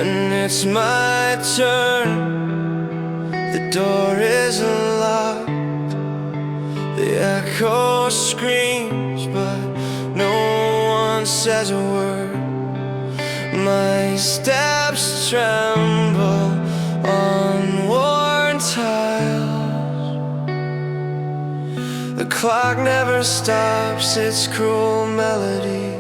When it's my turn, the door is unlocked. The echo screams, but no one says a word. My steps tremble on worn tiles. The clock never stops its cruel melody.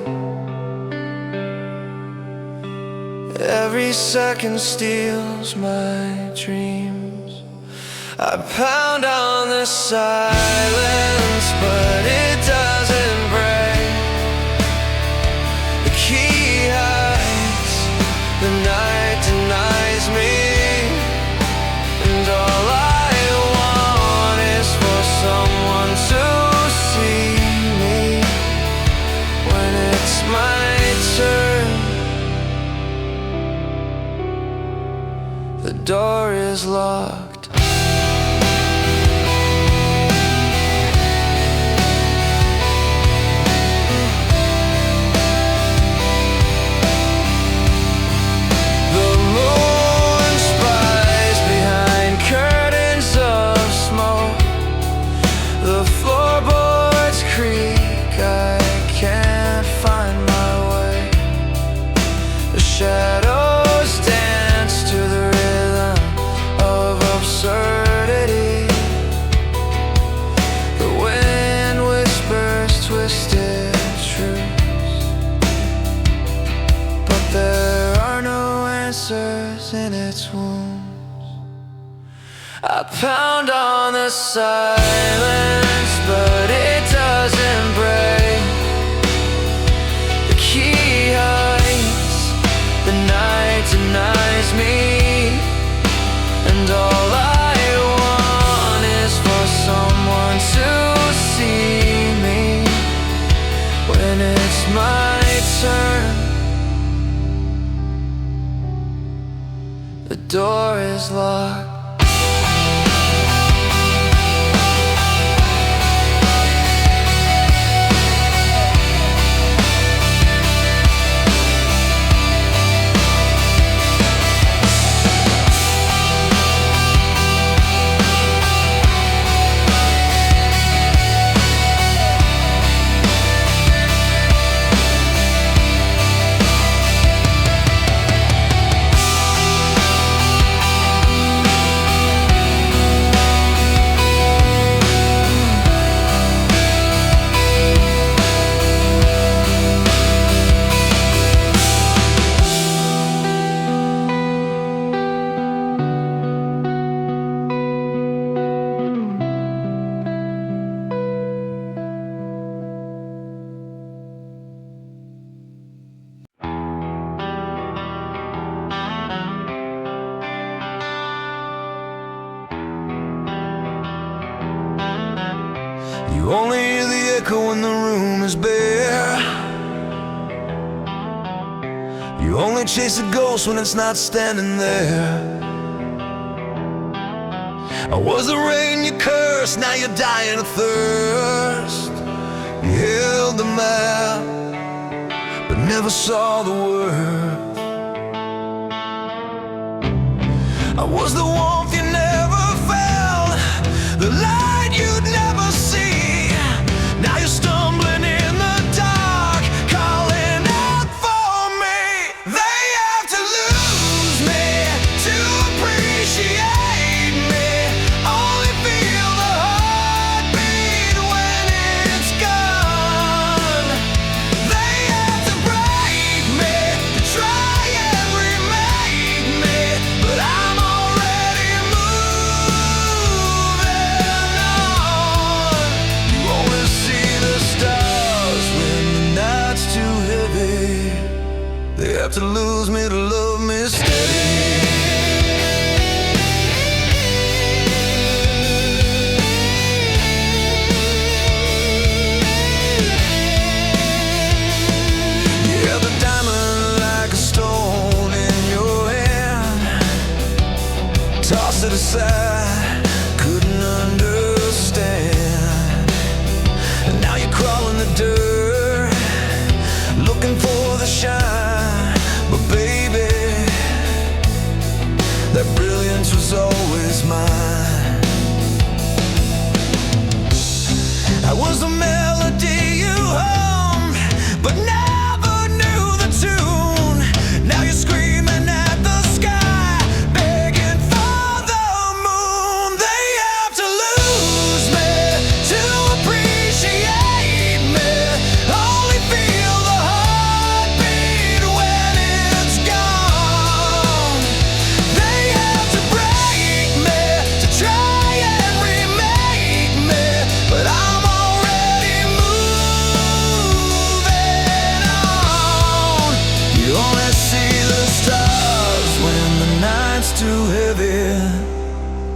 Every second steals my dreams. I pound on the silence, but it doesn't break. The key hides, the night denies me, and all I want is for someone to see me. When it's my turn, the door is locked. The moon spies behind curtains of smoke. The floorboards creak, I can't find my way. The shadows dance to the absurdity. The wind whispers twisted truths, but there are no answers in its wounds. I pound on the silence, but it doesn't break. The key hides, the night denies me, and all I want is for someone to see me. When it's my turn, the door is locked. You only hear the echo when the room is bare. You only chase a ghost when it's not standing there. I was the rain you cursed, now you're dying of thirst. You held the map, but never saw the worth. I was the warmth you never felt, the light you'd never see. Now you're stumbling in the dark, calling out for me. They have to lose me to appreciate me. Only feel the heartbeat when it's gone. They have to break me to try and remake me, but I'm already moving on. You only see the stars when the night's too heavy. They have to lose me to love me steady. You held the diamond like a stone in your hand, tossed it aside, couldn't understand. And now you crawl in the dirt, looking for the shine. But baby,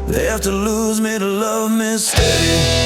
They have to lose me to love me steady.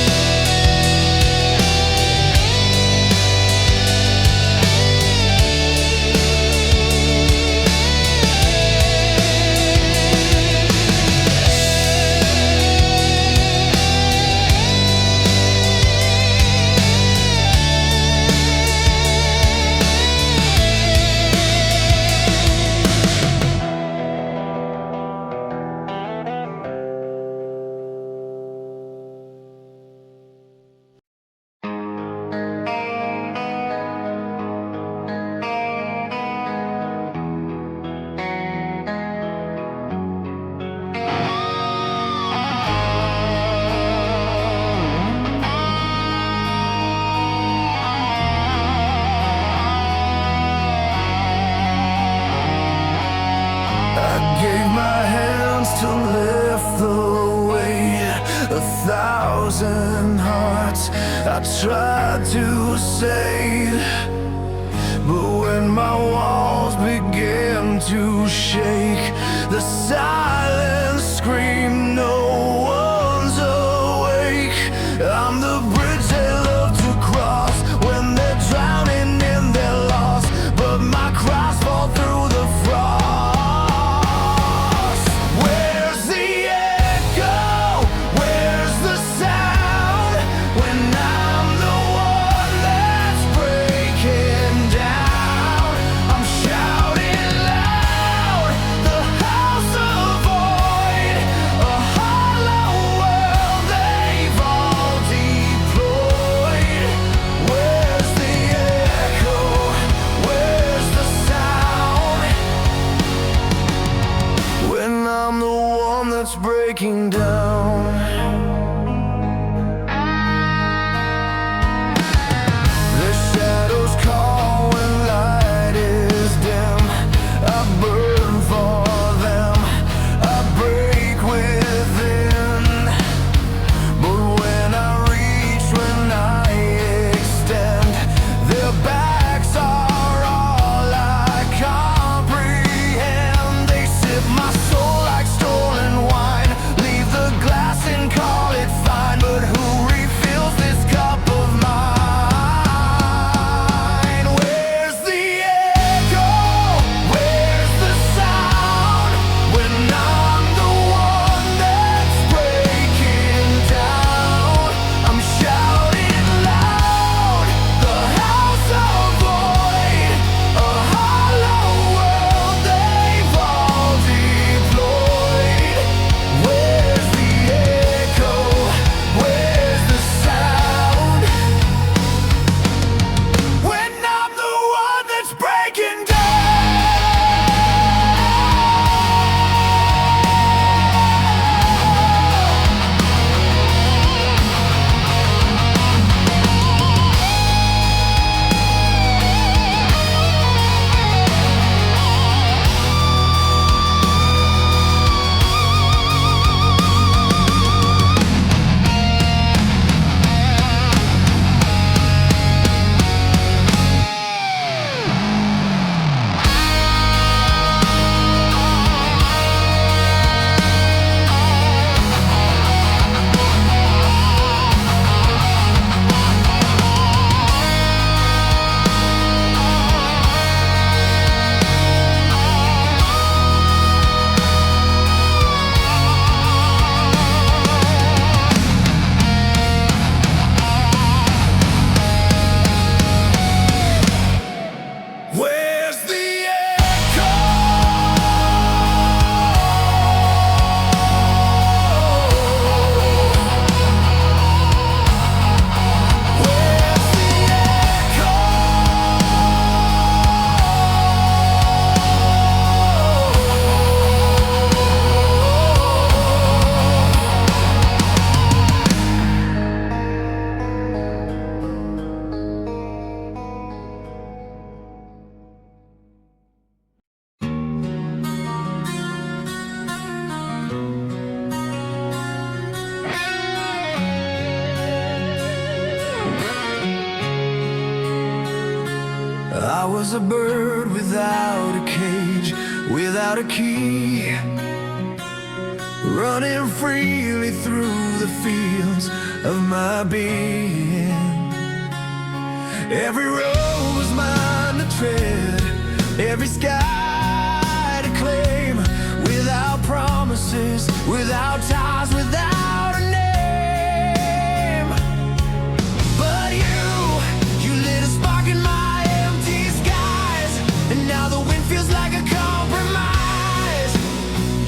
Gave my hands to lift the weight, 1,000 hearts I tried to save. But when my walls began to shake, the silence screamed, no one's awake. I'm the bridge they love to cross when they're drowning in their loss, but my cries fall through the frost. Breaking down. The shadows call when light is dim. I burn for them, I break within. But when I reach, when I extend, their backs are all I comprehend. They sip my soul like stolen wine, glass and call it fine, but who refills this cup of mine? Where's the echo? Where's the sound? When I'm the one that's breaking down, I'm shouting loud, the house of void, a hollow world they've all deployed. Where's the echo? Where's the sound? When I'm the one that's breaking down. Where's the echo? Where's the echo? I was a bird without a cage, without a key, running freely through the fields of my being. Every road was mine to tread, every sky to claim, without promises, without ties, without a name. But you lit a spark in my empty skies, and now the wind feels like a compromise.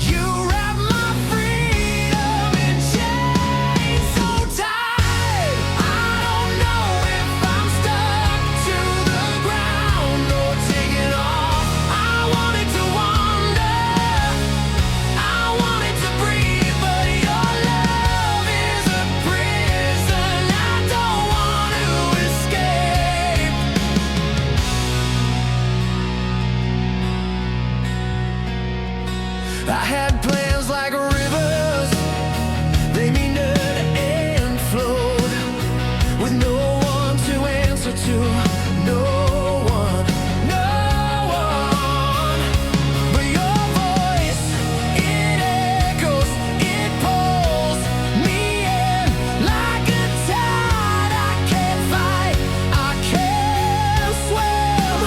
You wrap my freedom in chains so tight, I don't know if I'm stuck to the ground or taking off. I wanted to wander, I wanted to breathe, but your love is a prison I don't want to escape. I had plans like rivers, they meandered and flowed, with no one to answer to, no one, no one. But your voice, it echoes, it pulls me in like a tide. I can't fight, I can't swim.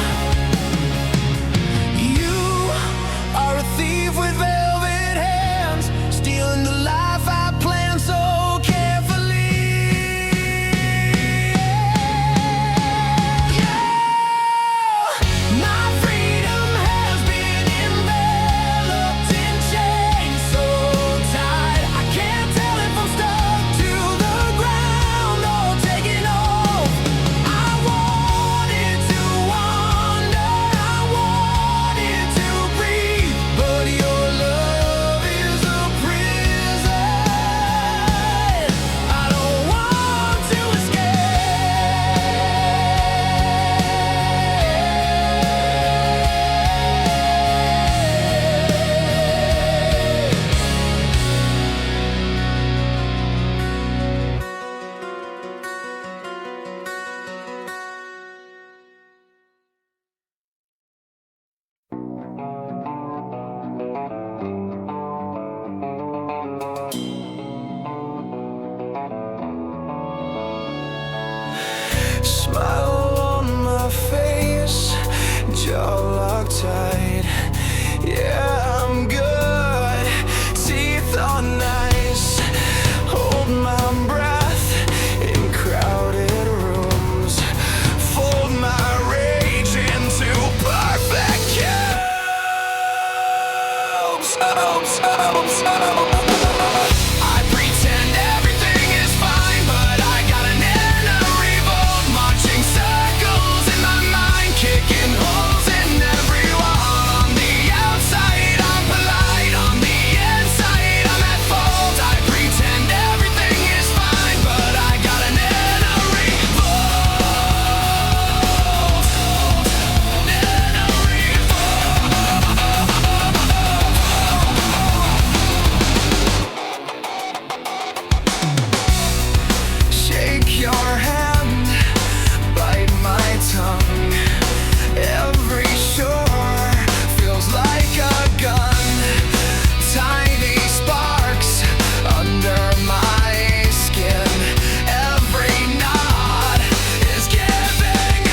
You are a thief with velvet hands, stealing the life I planned so carefully. My freedom has been enveloped in chains so tight, I can't tell if I'm stuck to the ground or taking off. I wanted to wander, I wanted to breathe, but your love is a prison I don't want to escape. Smile on my face, jaw locked tight. Yeah, I'm good, teeth on ice. Hold my breath in crowded rooms. Fold my rage into perfect cubes. I pretend everything is fine, but I got an inner revolt, marching circles in my mind, kicking holes in every wall. On the outside I'm polite, on the inside I'm at fault. I pretend everything is fine, but I got an inner revolt. Inner Shake your hand, bite my tongue. Every shore feels like a gun. Tiny sparks under my skin. Every knot is giving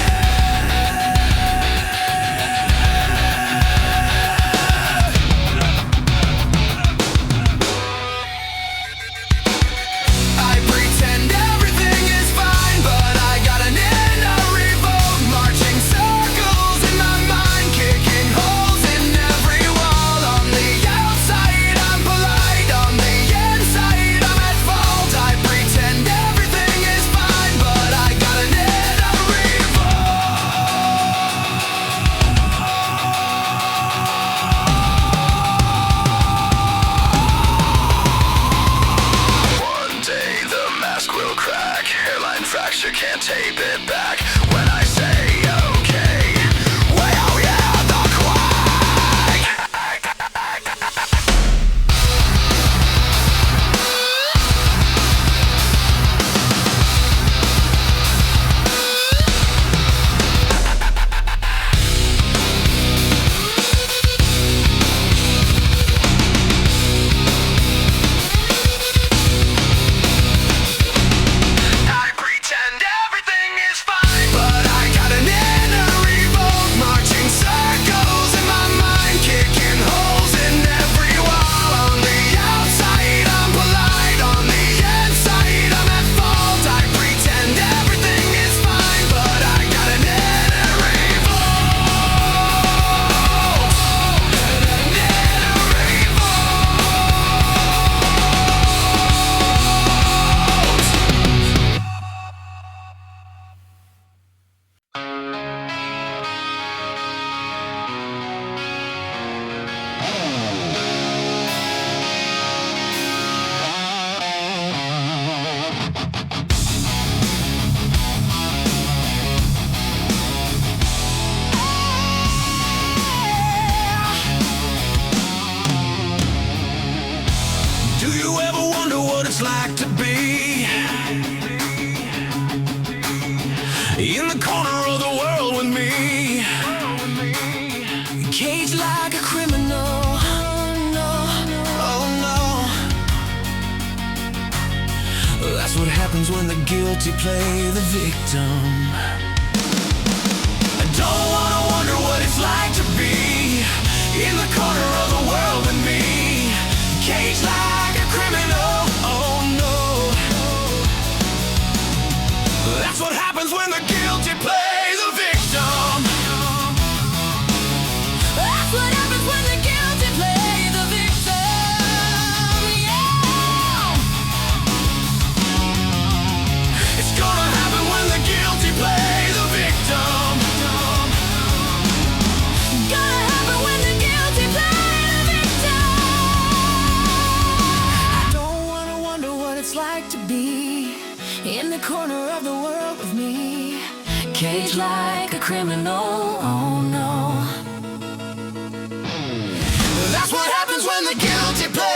I pretend everything is fine, but I got an inner revolt, marching circles in my mind, kicking holes in every wall. On the outside I'm polite, on the inside I'm at fault. I pretend everything is fine, but I got an inner One day the mask will crack, hairline fracture, can't tape it back. When I say okay, well yeah, the quack. That's what happens when the guilty play the victim. I don't wanna wonder what it's like to be in the corner of the world with me, caged like a criminal. Oh no. That's what happens when the guilty play the victim. That's what happens when the guilty play the victim. Yeah. It's gonna happen when the guilty play the victim. Gonna happen when the guilty play the victim. I don't wanna wonder what it's like to be in the corner of the world with me, caged like a criminal. Oh no. That's what happens when the guilty play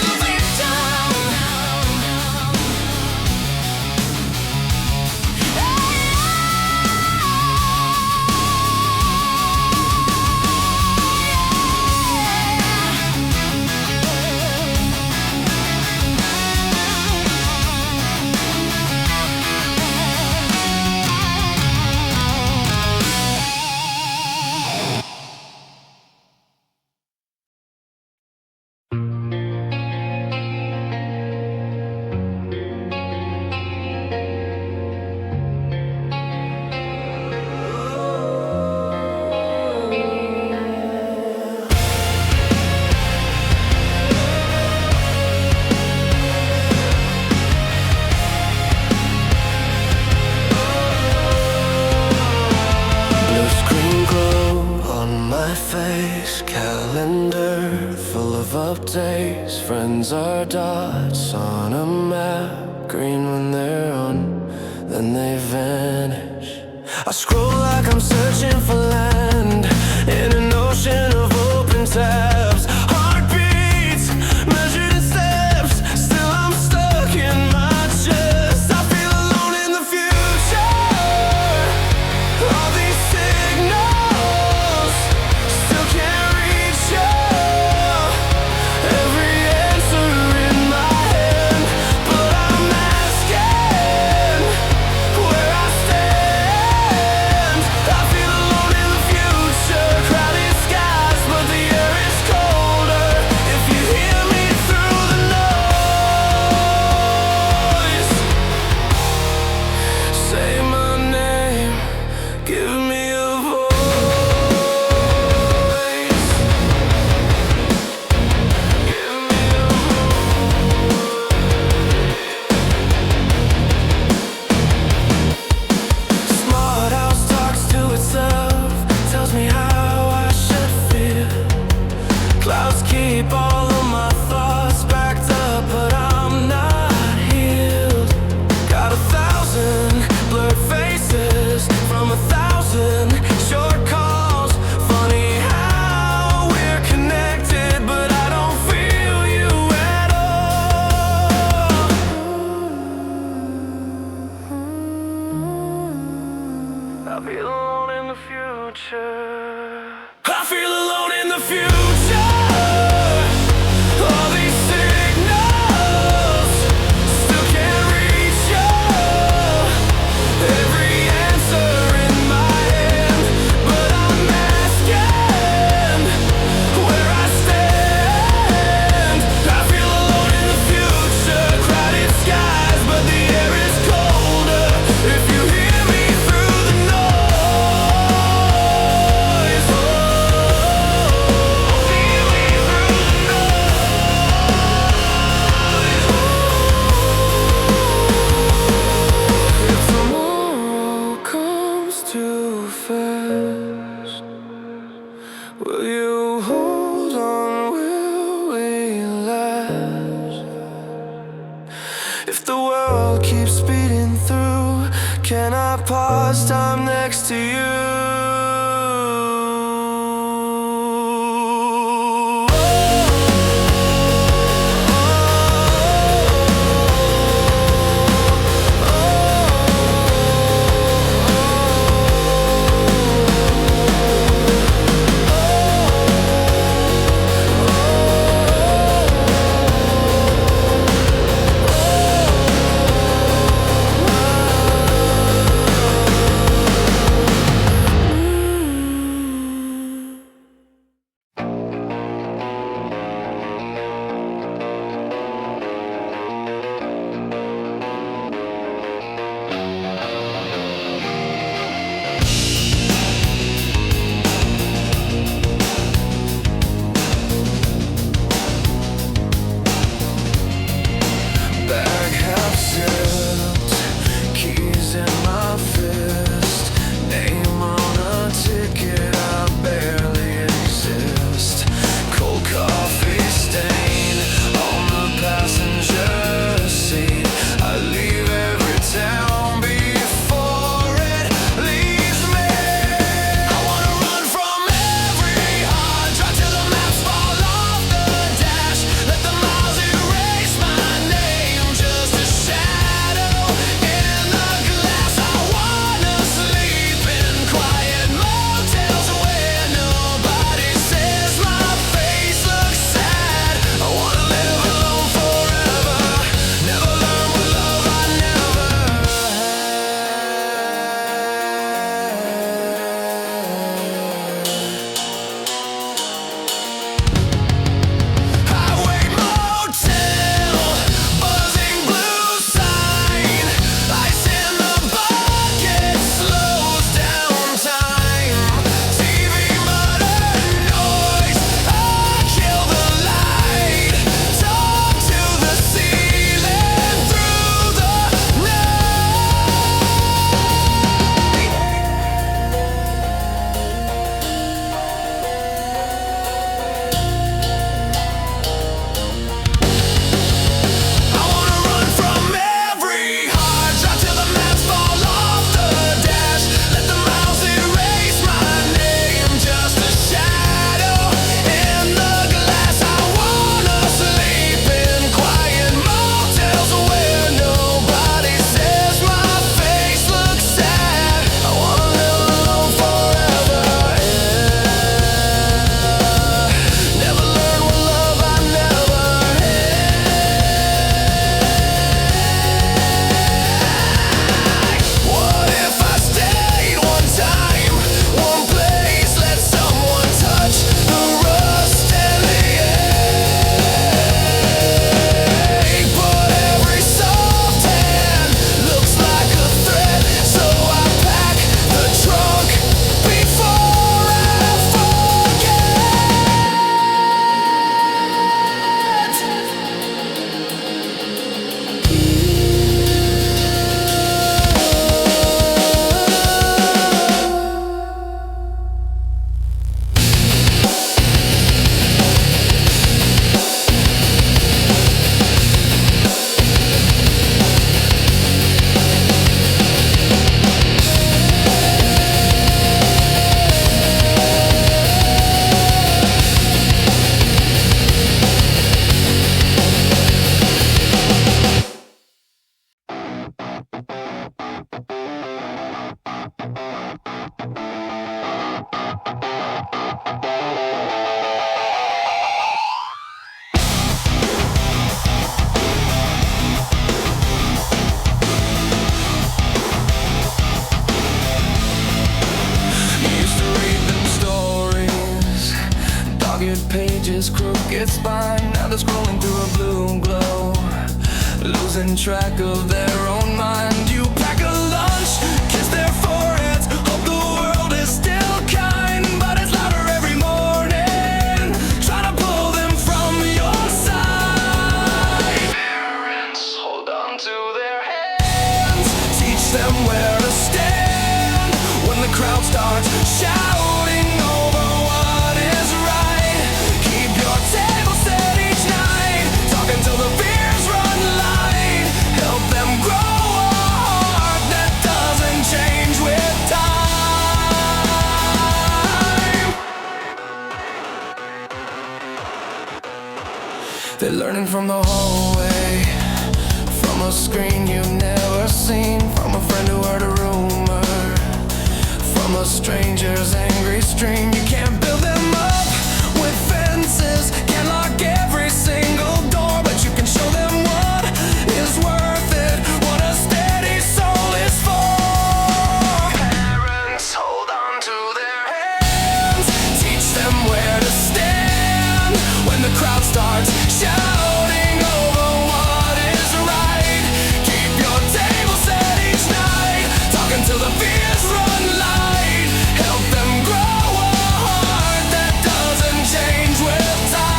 the victim. Face, calendar full of updates. Friends are dots on a map, green when they're on, then they vanish. I scroll like I'm searching for land in an ocean of open tabs. Heartbeats measured in steps, still I'm stuck in my chest. I feel alone in the future. All these signals still can't reach you. Every answer in my hand, but I'm asking where I stand. I feel alone in the future. Crowded skies, but the air is colder. If you hear me through the noise, say my name, give me a voice. Give me a voice. Smart house talks to itself, tells me how I should feel. Clouds keep all of my thoughts backed up, but I'm not healed. Got 1,000 blurred faces from 1,000 short calls. Funny how we're connected, but I don't feel you at all. I feel alone in the future. I feel alone in the future. All these signals still can't reach you. Every answer in my hand, but I'm asking where I stand. I feel alone in the future. Crowded skies, but the air is colder. If you hear me through the noise, feel me through the noise. If tomorrow comes too fast, will you hold on? Will we last? If the world keeps speeding through, can I pause time next to you? gets by, now they're scrolling through a blue glow, losing track of their own mind. You pack a lunch, kiss their foreheads, hope the world is still kind, but it's louder every morning, trying to pull them from your side. Parents, hold on to their hands, teach them where to stand when the crowd starts shouting over what is right. Keep your table set each night, talk until the fears run light. Help them grow a heart that doesn't change with time. They're learning from the hallway, from a screen you've never seen, from a friend who heard a rumor, from a stranger's angry stream. You can't build them up with fences, can't lock every single door, but you can show them what is worth it, what a steady soul is for. Parents, hold on to their hands, teach them where to stand when the crowd starts shouting over what is right. Keep your table set each night, talk until the fears run light. Help them grow a heart that doesn't change with time.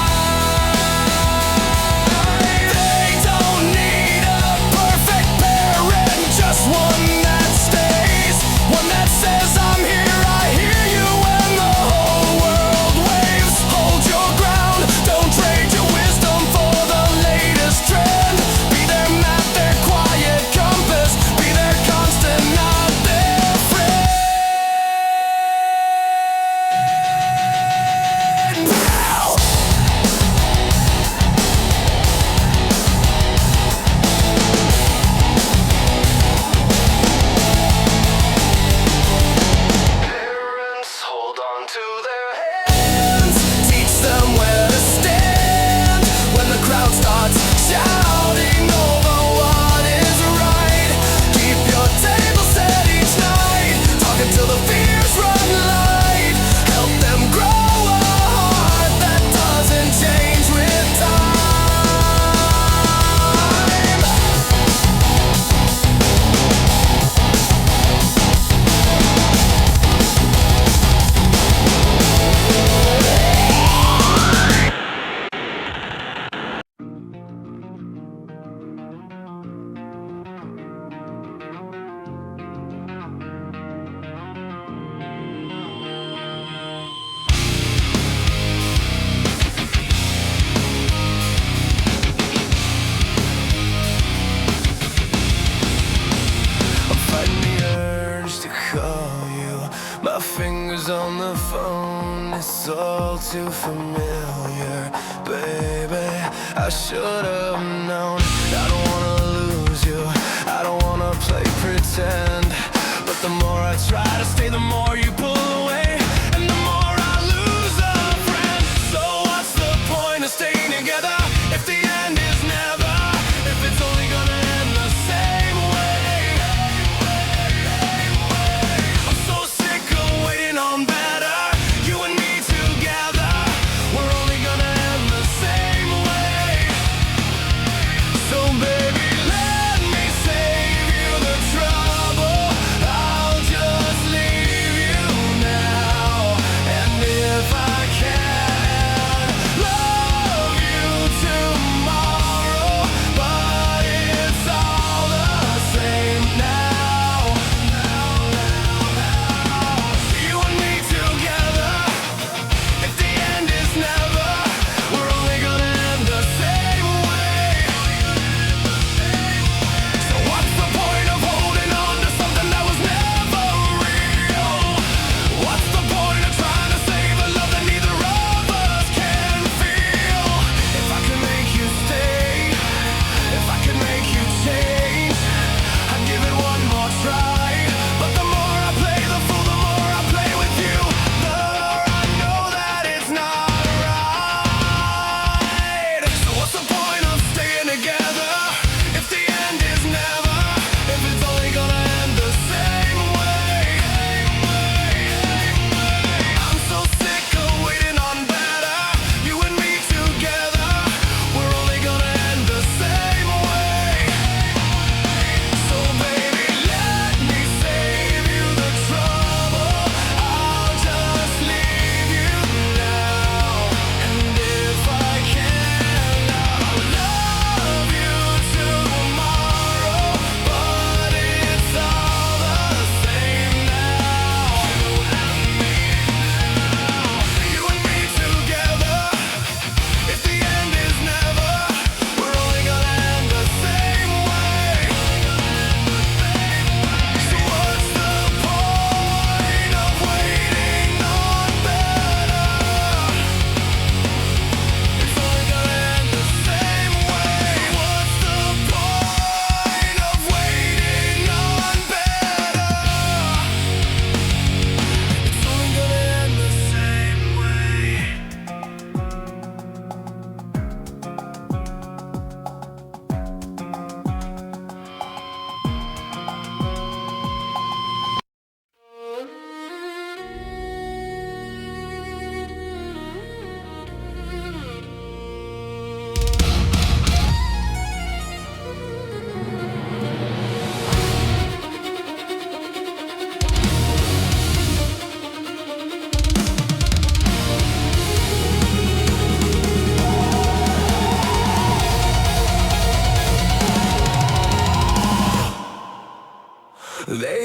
They don't need a perfect parent, just one that stays, one that says I'm here, I hear you when the whole world waves. Hold your ground, don't trade your wisdom for the latest trend. Be their map, their quiet compass, be their constant, not their friend. Parents, hold on to their hands, teach them where to stand when the crowd starts shouting over what is right. Keep your table set each night, talk until the fears run light. Help them grow a heart that doesn't change with time. I'm fighting the urge to call you, my fingers on the phone, it's all too familiar. Baby, I should have known, I don't wanna lose you, I don't wanna play pretend, but the more I try to stay, the more you pull away, and the more I lose a friend. So what's the point of staying together if the end is never, if it's only gonna end the same way? I'm so sick of waiting on better, you and me together, we're only gonna end the same way. So baby, let me save you the trouble, I'll just leave you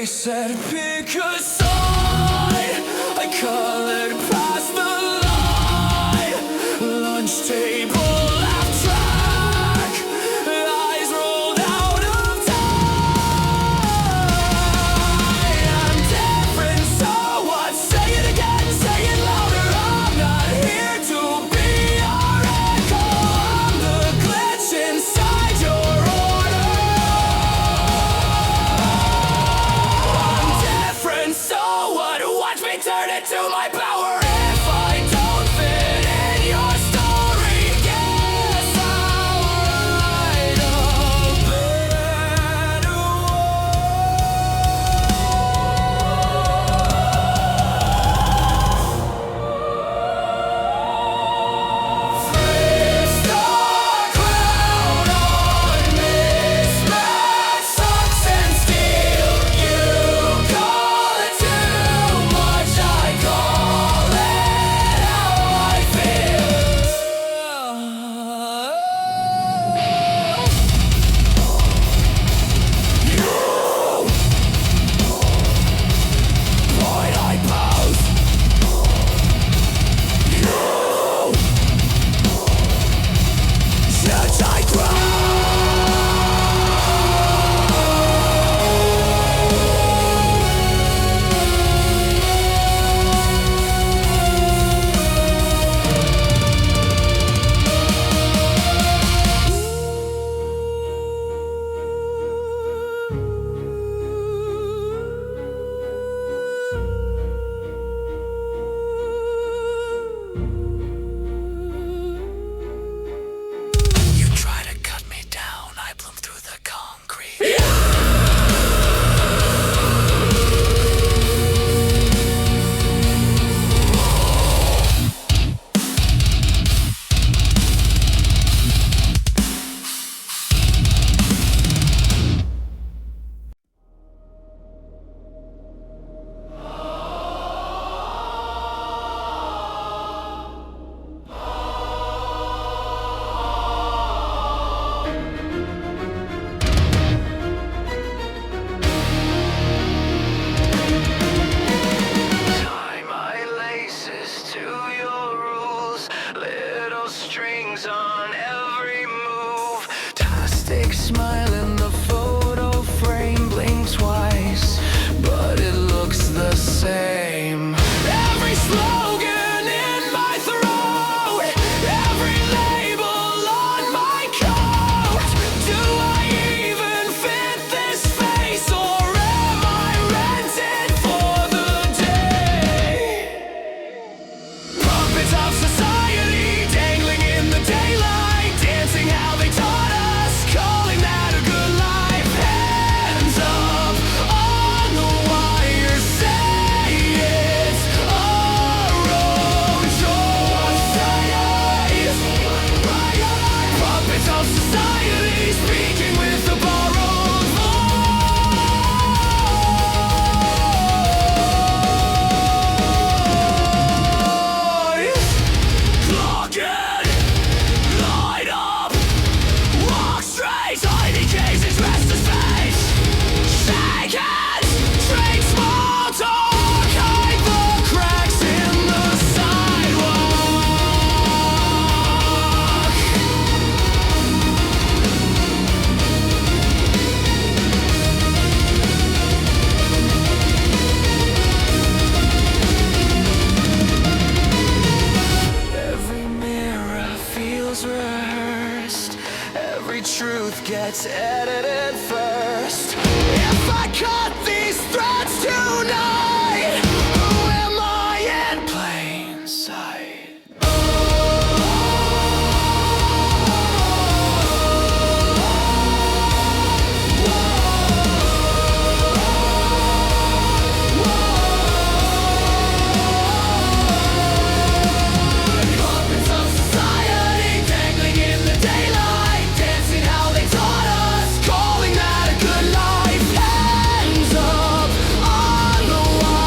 They said pick a side, I colored past the line. Lunch table laugh track, eyes rolled out of time. I'm different, so what? Say it again, say it louder. I'm not here to be your echo. I'm the glitch inside your order. I'm different, so what? Watch me turn it to my power. If I don't fit in your story, guess I'll write a better one. Fixed the crown on mismatched socks and steel. You call it too much, I call it how I feel. Point I pose. Judge I grow. You try to cut me down, I bloom through the concrete. Tie my laces to your rules, little strings on every move. Plastic smile in the photo frame, blink twice, but it looks the same. Every slogan in my throat, every label on my coat. Do I even fit this face, or am I rented for the day? Puppets of society dangling in the daylight, dancing how they taught us, calling that a good life. Hands up on the wire, say it's a road choice. Puppets of society speaking with a borrowed voice. Clock it, light up, walk straight, hiding cases, rest his face. Shake hands, trade small talk, hide the cracks in the sidewalk. Every mirror feels rehearsed, every truth gets edited first. If I cut these threads tonight, who am I in plain sight? Puppets of society dangling in the daylight, dancing how they taught us, calling that a good life. Hands up on the wire.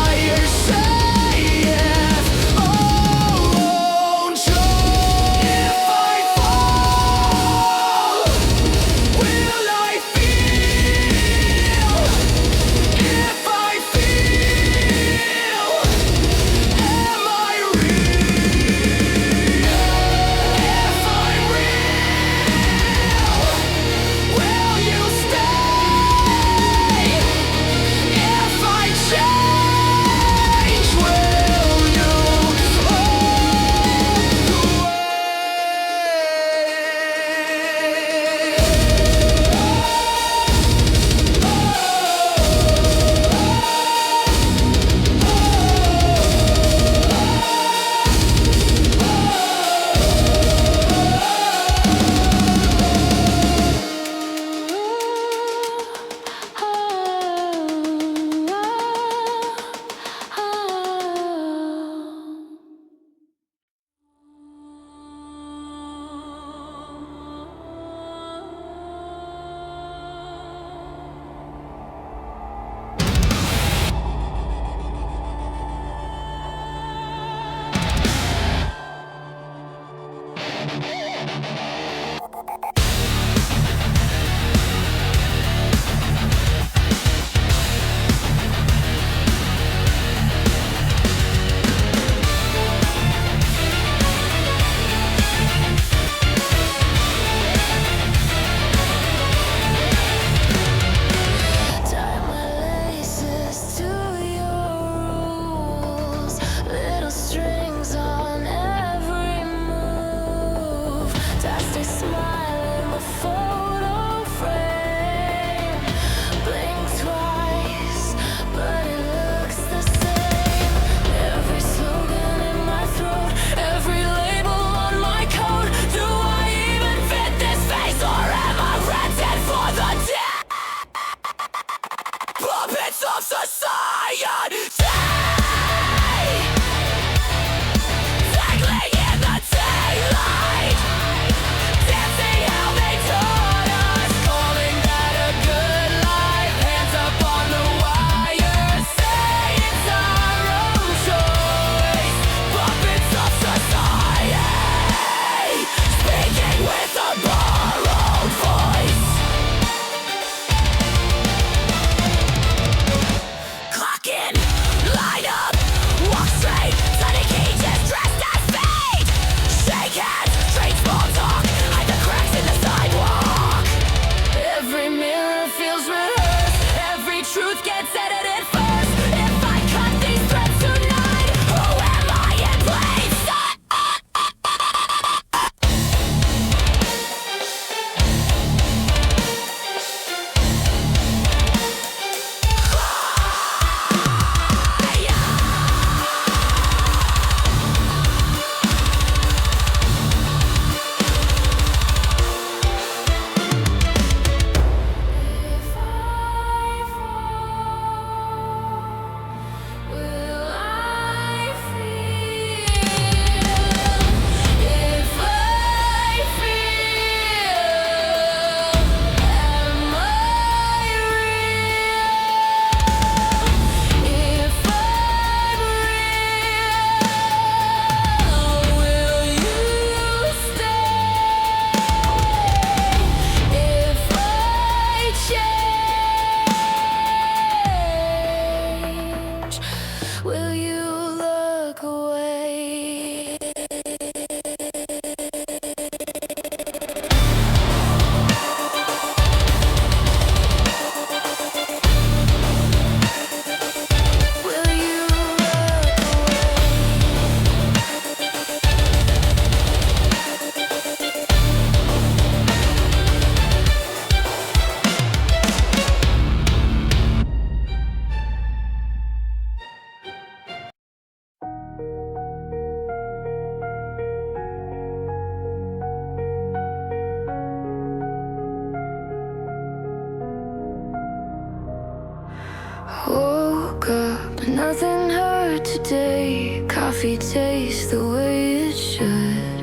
Nothing hurt today. Coffee tastes the way it should.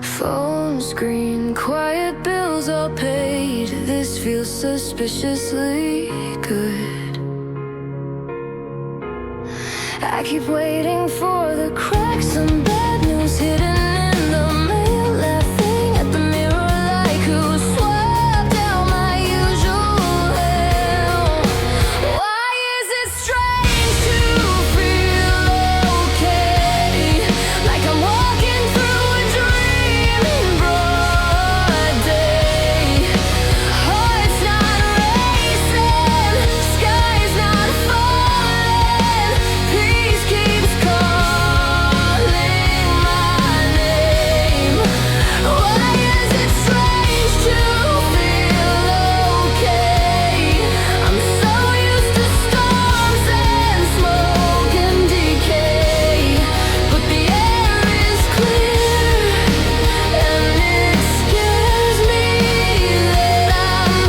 Phone screen, quiet bills all paid. This feels suspiciously good. I keep waiting for the cracks, some bad news hidden in the mail. Laughing at the mirror like who swapped out my usual hell. Why is it strange to feel okay? Like I'm walking through a dream in broad day. Heart's not racing, sky's not falling. Peace keeps calling my name. Why is it strange to feel okay? I'm so used to storms and smoke and decay, but the air is clear, and it scares me that I'm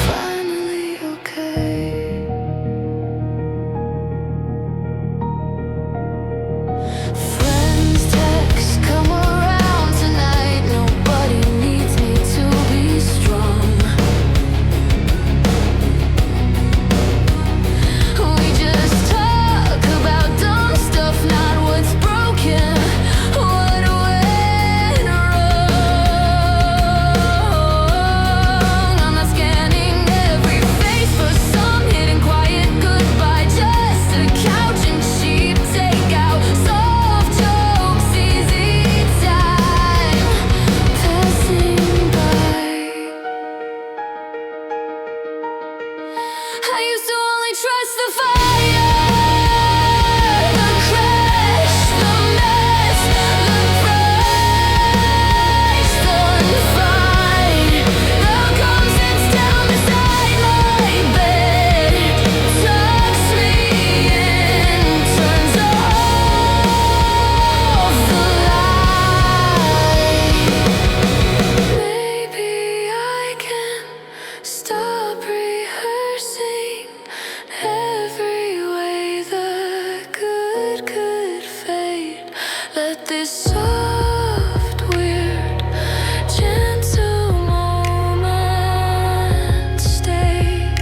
finally okay. Friends text, come around tonight. Nobody needs me to be strong. We just talk about dumb stuff, not what's broken, what went wrong. I'm not scanning every face for some hidden quiet goodbye. Just a couch and cheap takeout, soft jokes, easy time passing by. I used to only trust the fire, the crash, the mess, the price, the fight. Now comes, sits down beside my bed, tucks me in, turns off the light. Maybe I can stop rehearsing every way the good could fade. Let this soft, weird, gentle moment stay.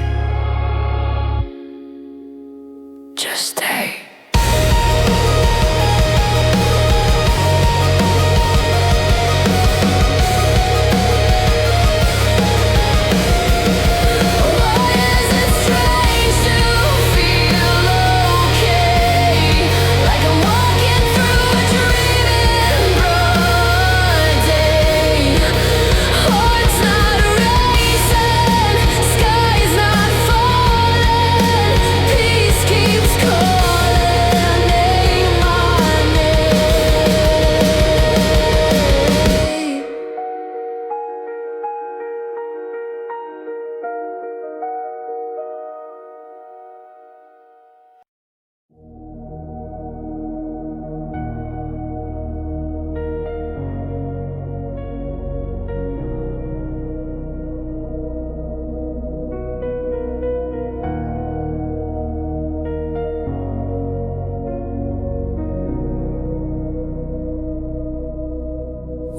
Just stay. Why is it strange to feel okay? Like I'm walking through a dream in broad day. Heart's not racing, sky's not falling. Peace keeps calling my name.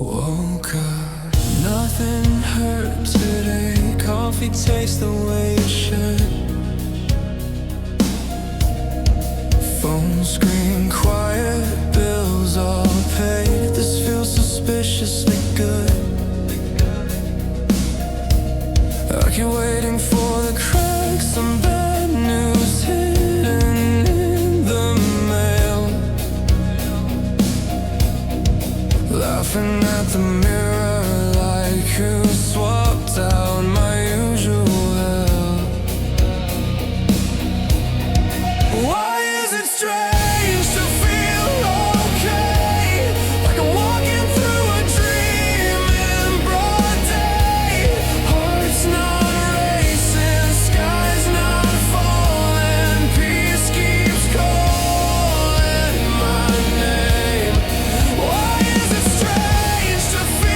Woke up, nothing hurt today. Coffee tastes the way it should. Phone screen, quiet bills all paid. This feels suspiciously good. I keep waiting for the cracks, some bad news hidden in the mail. Laughing at the mirror like who swapped out my usual hell. Why is it strange to feel okay? Like I'm walking through a dream in broad day. Heart's not racing, sky's not falling. Peace keeps calling my name. Why is it strange to feel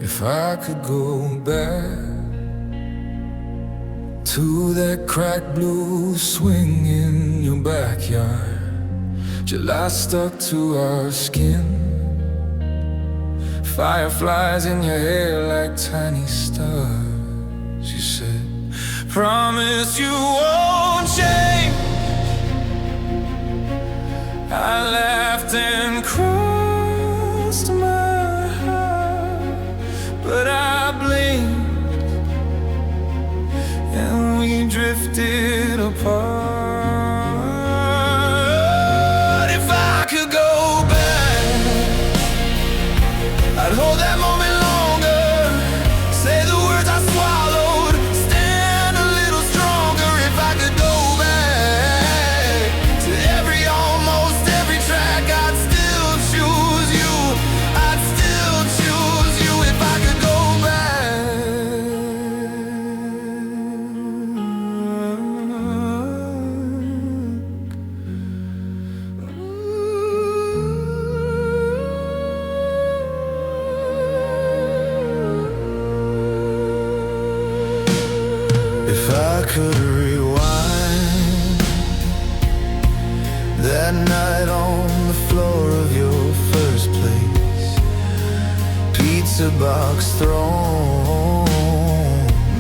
If I could go back to that cracked blue swing in your backyard, July stuck to our skin, fireflies in your hair like tiny stars. You said, promise you won't change. I laughed and crossed my heart, but I blinked and we drifted apart. If I could go back, I'd hold that moment longer, say the words I swallowed, stand a little stronger. If I could go back to almost every track, I'd still choose you, I'd still choose you. If I could go If I could rewind that night on the floor of your first place, pizza box thrown,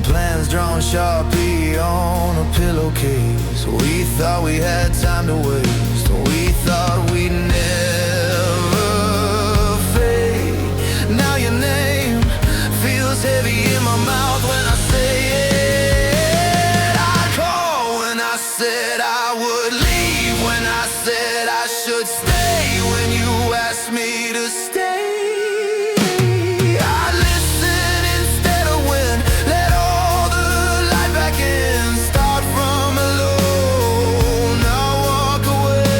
plans drawn Sharpie on a pillowcase. We thought we had time to waste, we thought we'd never fade. Now your name feels heavy in my mouth when I say it. I said I would leave, when I said I should stay, when you asked me to stay. I listened instead of win, let all the light back in, start from alone, now walk away.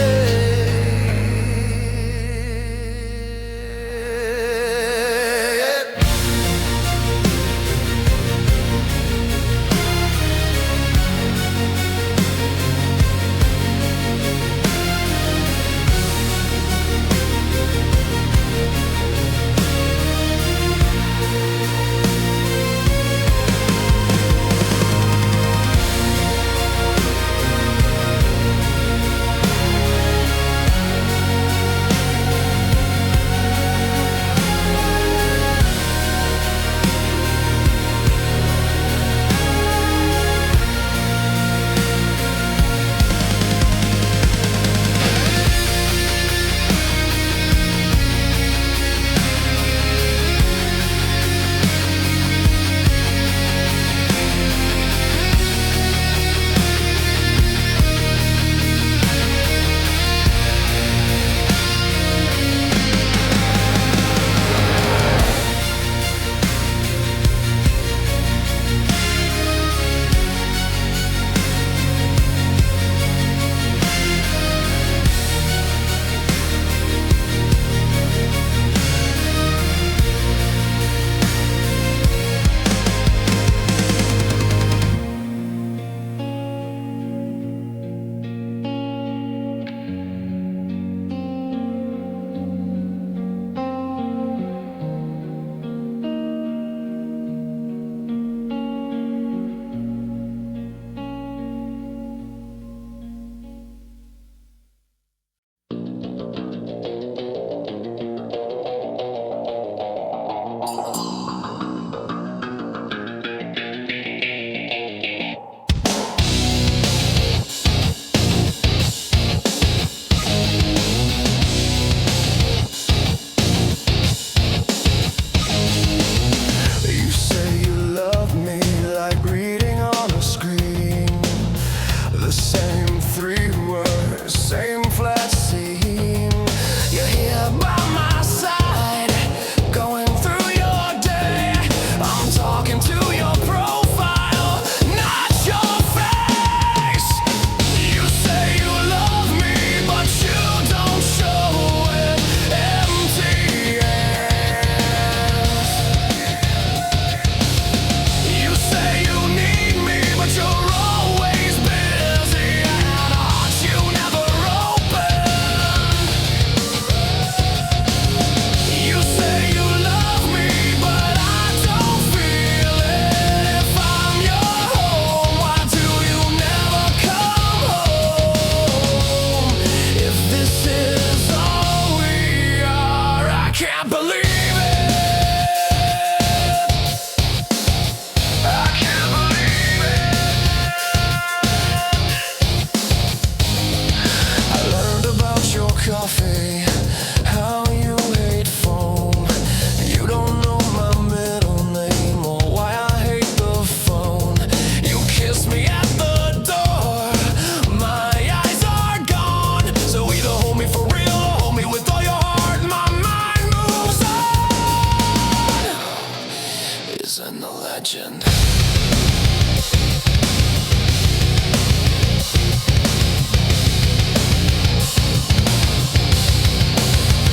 legend.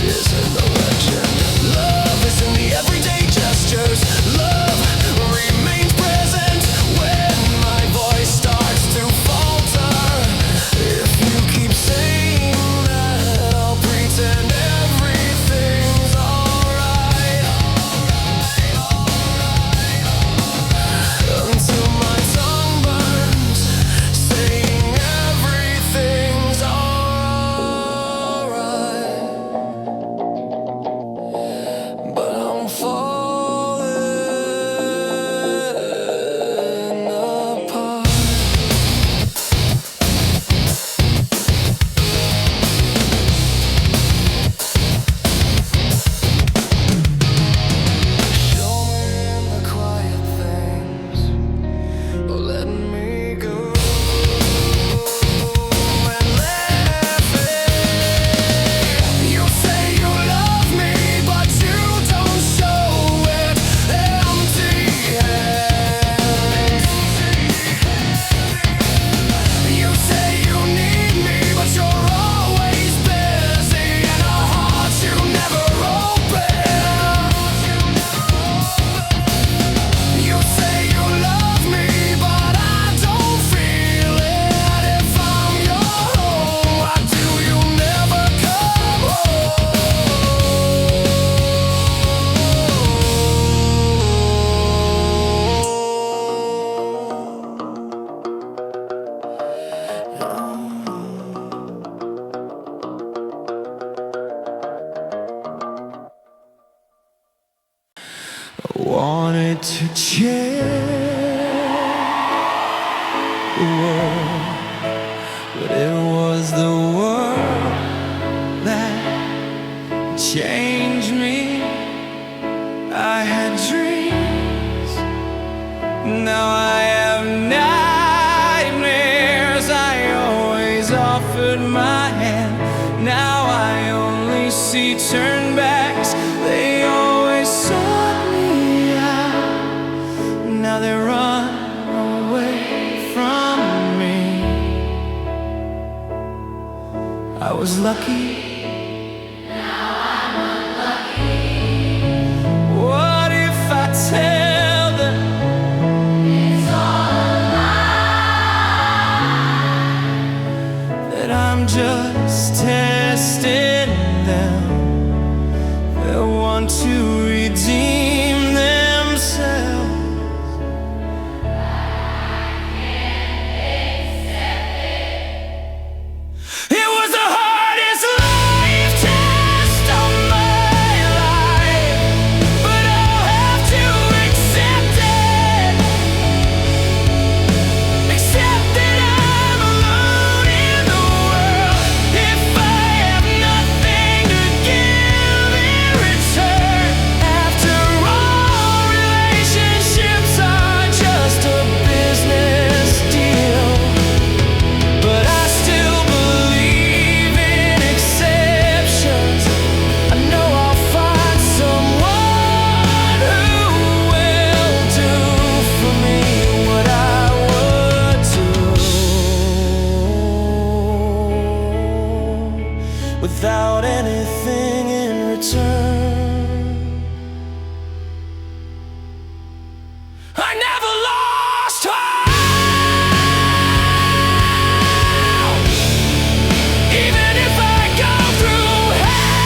Isn't the legend? Love is in the everyday gestures. Love remains present when my voice starts to falter. If you keep saying that, I'll pretend everything's alright. Until my tongue burns, saying everything's alright. But I'm falling apart. Show me the quiet things, let me go and laughing. You say you love me, but you don't show it. Empty hands. You say you need me, but you're always busy, and our hearts you never open. You say you love me, but I don't feel it. If I'm your home, why do you never come I wanted to change the world, but it was the world that changed me. I had dreams, now I have nightmares. I always offered my hand, now I only see turnbacks. They always sought me out, now they run away from me. I was lucky. What if I tell them it's all a lie? That I'm just testing them. They'll want to redeem themselves. It was the hardest life test of my life, but I'll have to accept it. Accept that I'm alone in the world. If I have nothing to give in return, after all, relationships are just a business deal. But I still believe in exceptions. I know I'll find someone who will do for me what I would do without anything in return. I never lost hope, even if I go through hell.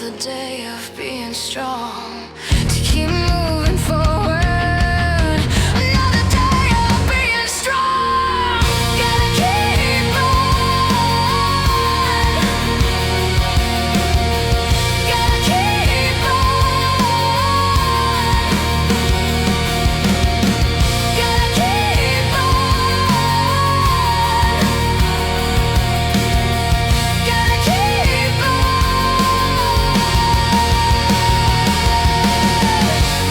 another day of being strong, to keep moving forward. Another day of being strong. Gotta keep on. Gotta keep on. Gotta keep on. Gotta keep on.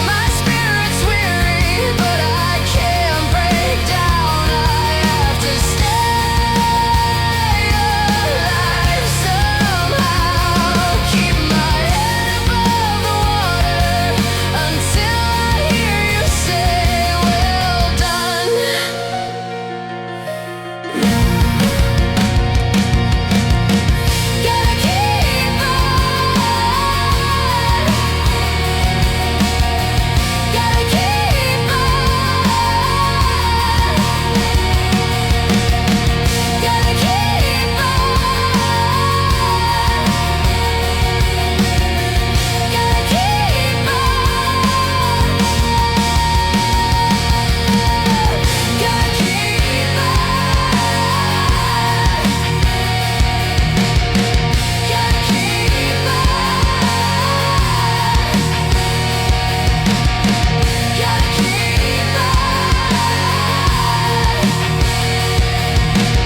My spirit's weary, but I can't break down. I have to stay alive somehow. Keep my head above the water until I hear you say, well done. Gotta keep on. Gotta keep on. Gotta keep on. Gotta keep on. Gotta keep on. Gotta keep on. Gotta keep on.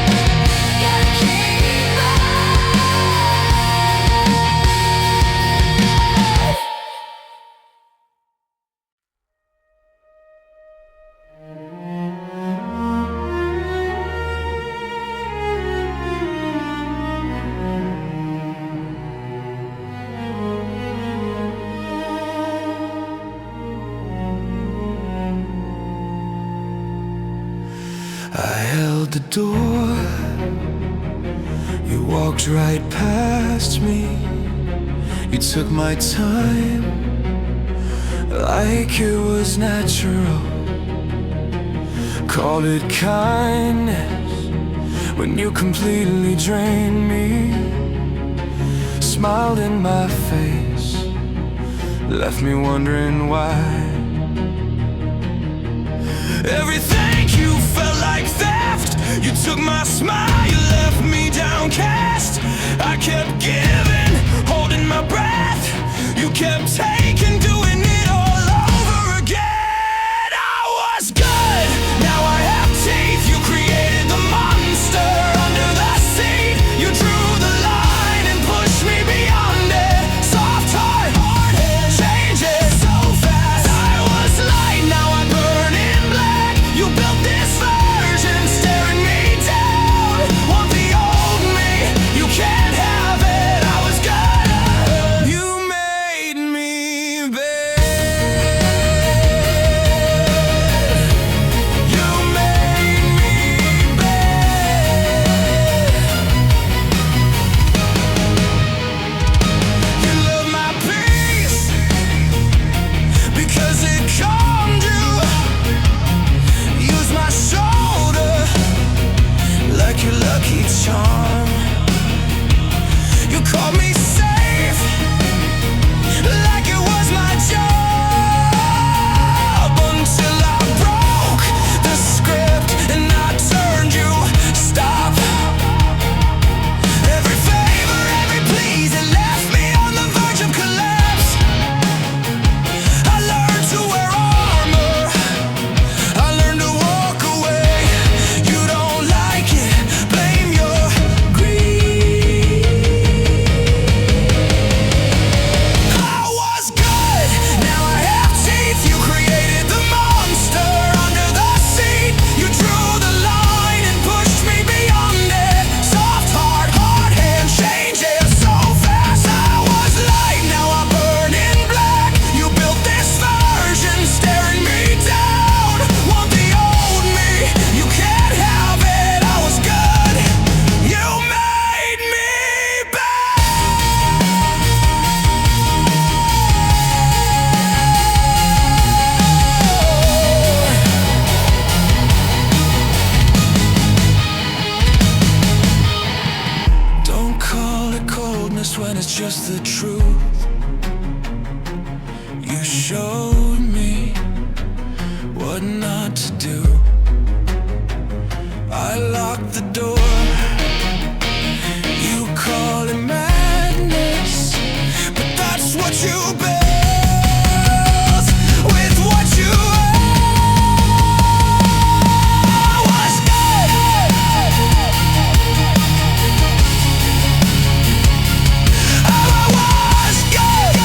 Gotta keep on. I held the door. You walked right past me. You took my time like it was natural. Call it kindness when you completely drained me. Smiled in my face, left me wondering why. Everything you felt like theft. You took my smile, you left me downcast. I kept giving, holding my breath. You kept taking, doing it all over again. I was good, now I have teeth. You created the monster under the seat. You drew the line and pushed me beyond it. Soft heart, hard head, changes so fast. I was light, now I burn in black. You built this version, staring me down. Want the old me, nights when it's just the truth. You showed me what not to do. I locked the door. You call it madness, but that's what you built with what you was good. I was good.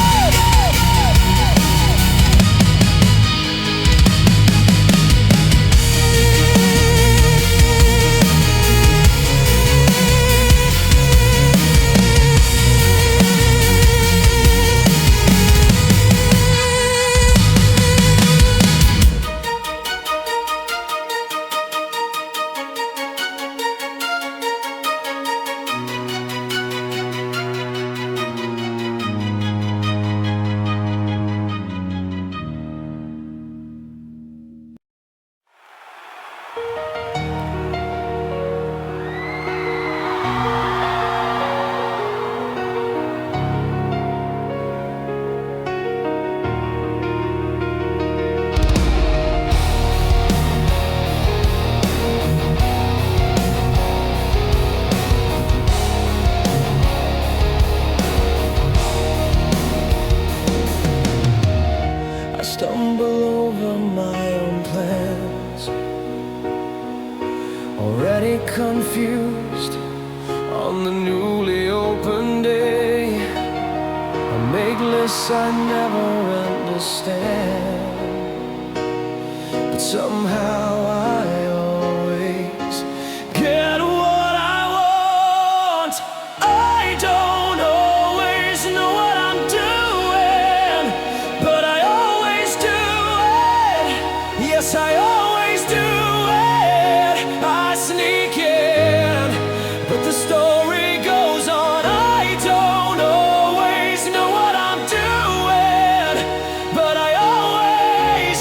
I stumble over my own plans, already confused on the newly opened day. I make lists I never understand, but somehow I always get what I want. I don't always know what I'm doing, but I always do it. Yes, I always do it. I sneak in, but the story goes on. I don't always know what I'm doing, but I always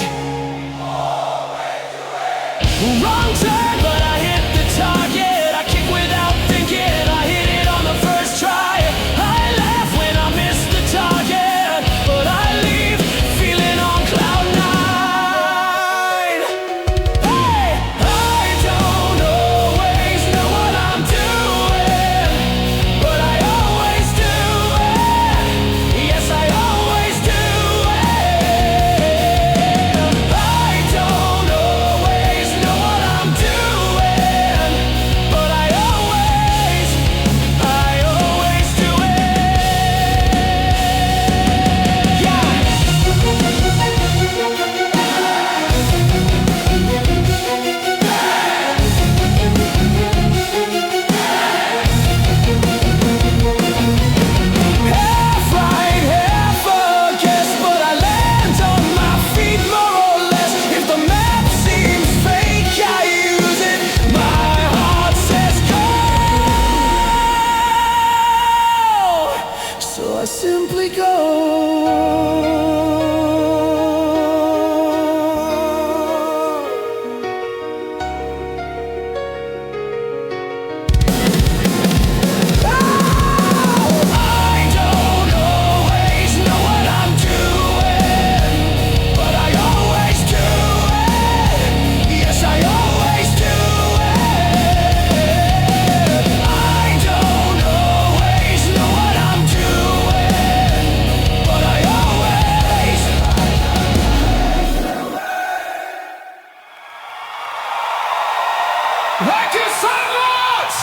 wrong turn, but I hit the target. I kick without thinking. I hit it on the first try. I laugh when I miss the target, but I leave feeling on cloud nine. Hey, I don't always know what I'm doing, but I always do it. Yes, I always do it. I don't always know what I'm doing, but I always do it. Yeah. Half right, half a guess, but I land on my feet more or less. If the map seems fake, I use it. My heart says go, so I simply go. I don't always know what I'm doing, but I always do it. Yes, I always do it. I don't always know what I'm doing, but I always thank you so much.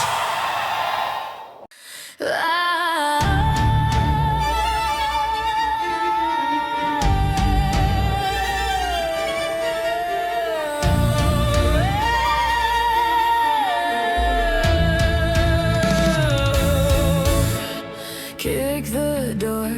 Kick the door,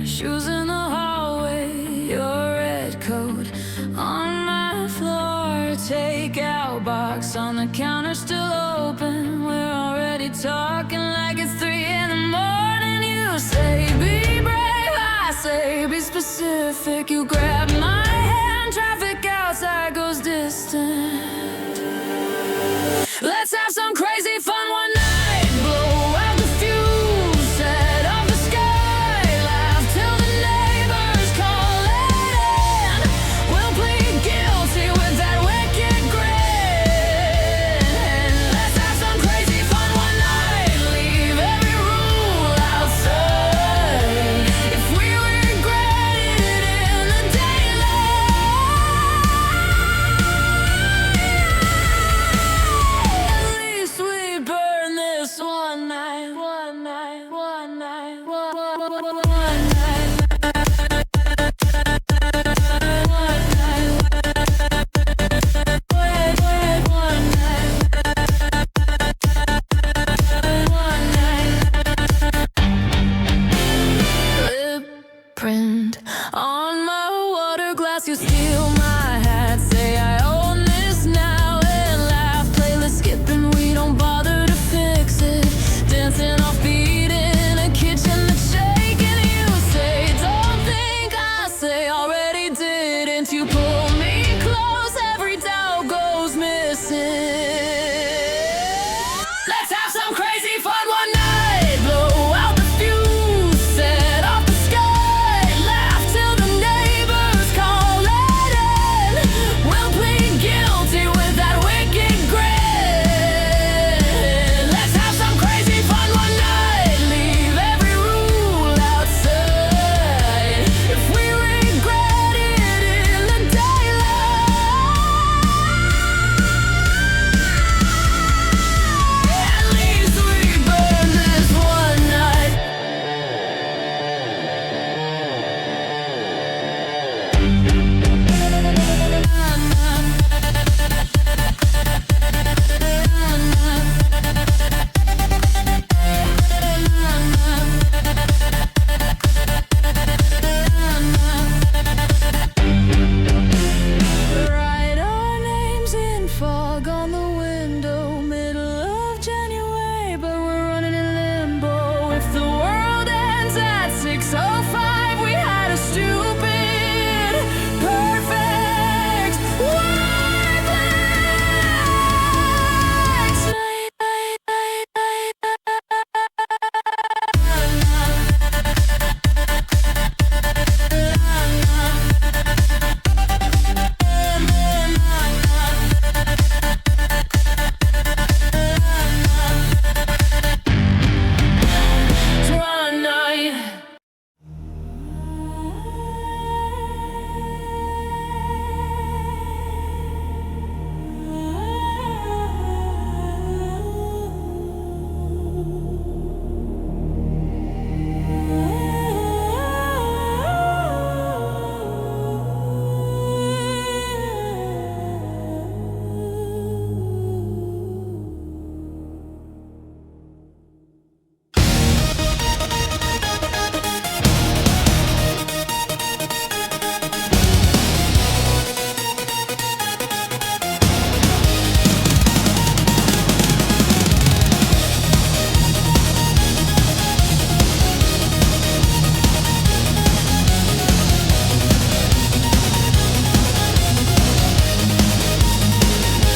shoes in the hallway, your red coat on my floor. Take out box on the counter, still open. We're already talking like it's 3 in the morning. You say be brave, I say be specific. You grab my hand, traffic outside goes distant. Let's have some crazy fun one night. Blow out the fuse, set off the Print on my water glass, you steal my hat, say I own this now, and laugh, playlist skipping, we don't bother to fix it, dancing off beat in a kitchen that's shaking, you say, don't think I say, already didn't you pull me close, every doubt goes missing. Let's have some crazy fun one night, blow out the fuse, set off the sky, laugh till the neighbors call it in. We'll plead guilty with that wicked grin. Let's have some crazy fun one night, leave every rule outside. If we regret it in the daylight, at least we burn this one night. Write our names in fog on the window, middle of January, but we're running in limbo. If the world ends at 6:05, we had a stupid, perfect, worthless one night.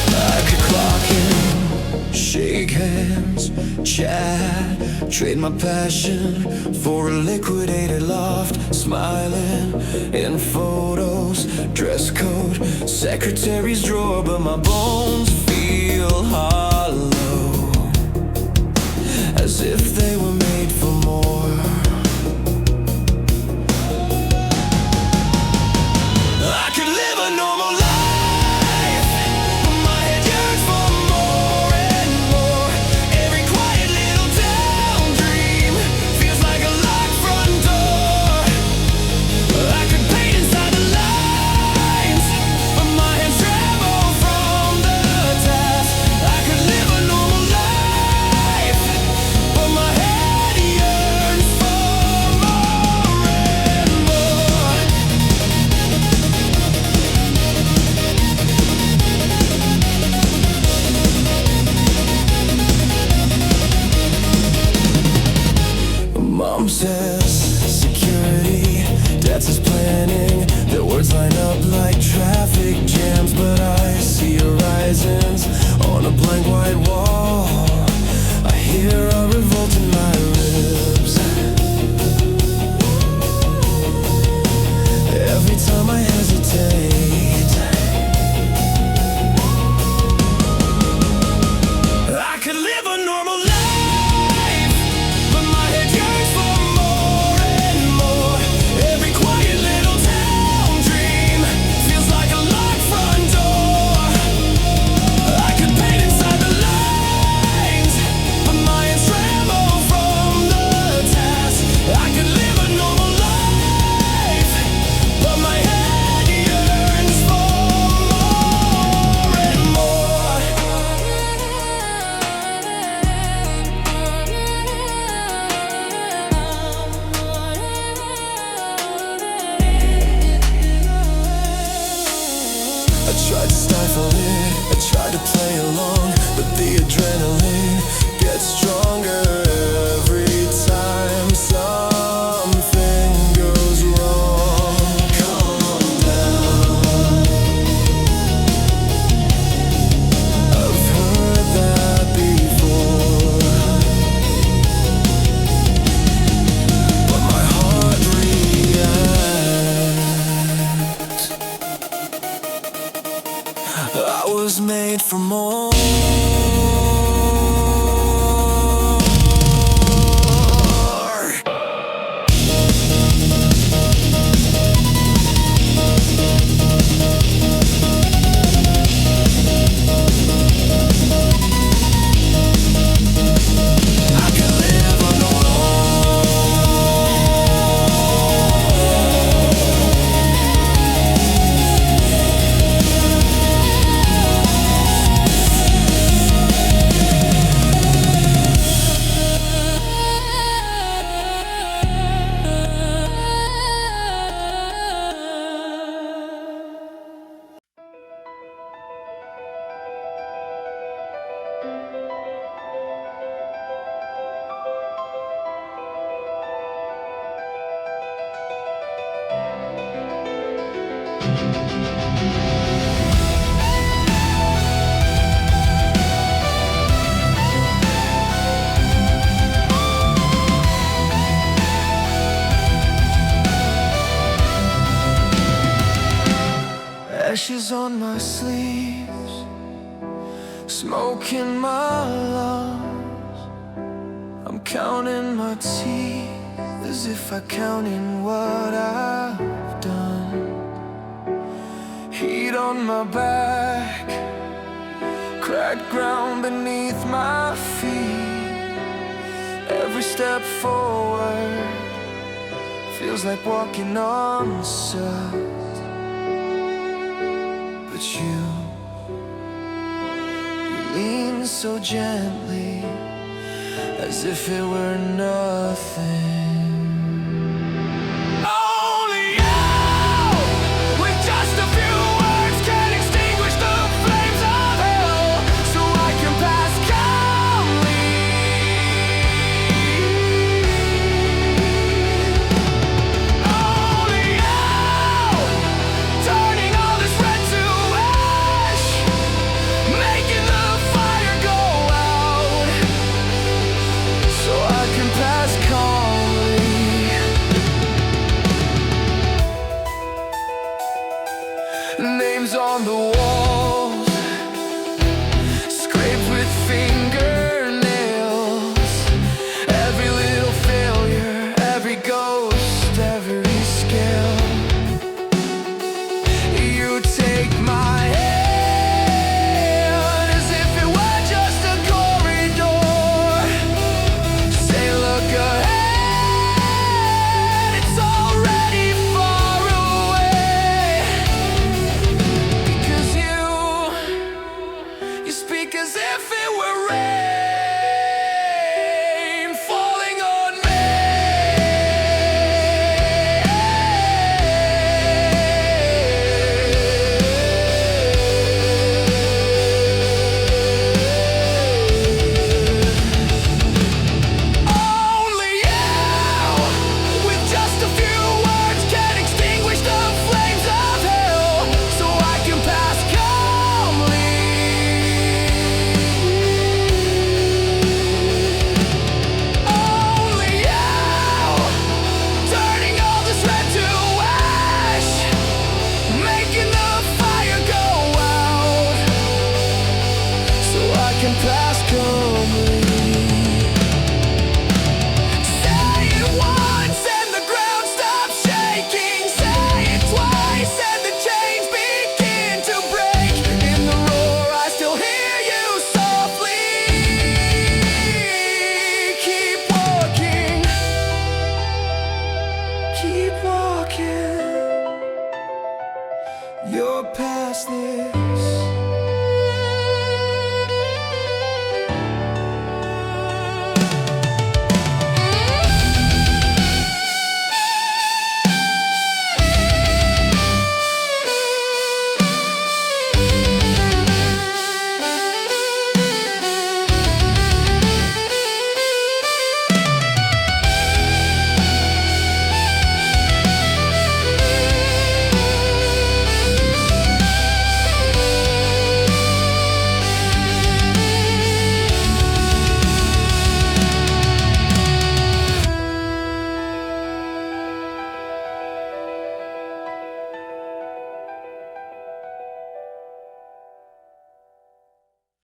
I could clock in, shake hands, chat, trade my passion for a liquidated loft, smiling in photos, dress code, secretary's drawer, but my bones feel hollow, as if they were made for more. I could live a normal life, but my head yearns for more and more. Every quiet little town dream feels like a locked front door. I could paint inside the lines, but my hands tremble from the task. I could live a normal life, but my head yearns for more and more. Mom says security, Dad says planning. Their words line up like traffic jams, but I see horizons on a blank white wall. I hear a revolt in my ribs every time I hesitate. I could live a normal life, but my head yearns for more and more. Every quiet little town dream feels like a locked front door. I could paint inside the light. Scars on my sleeves, smoke in my lungs. I'm counting my teeth as if I counted what I've done. Heat on my back, cracked ground beneath my feet. Every step forward feels like walking on sand. But you lean so gently, as if it were nothing.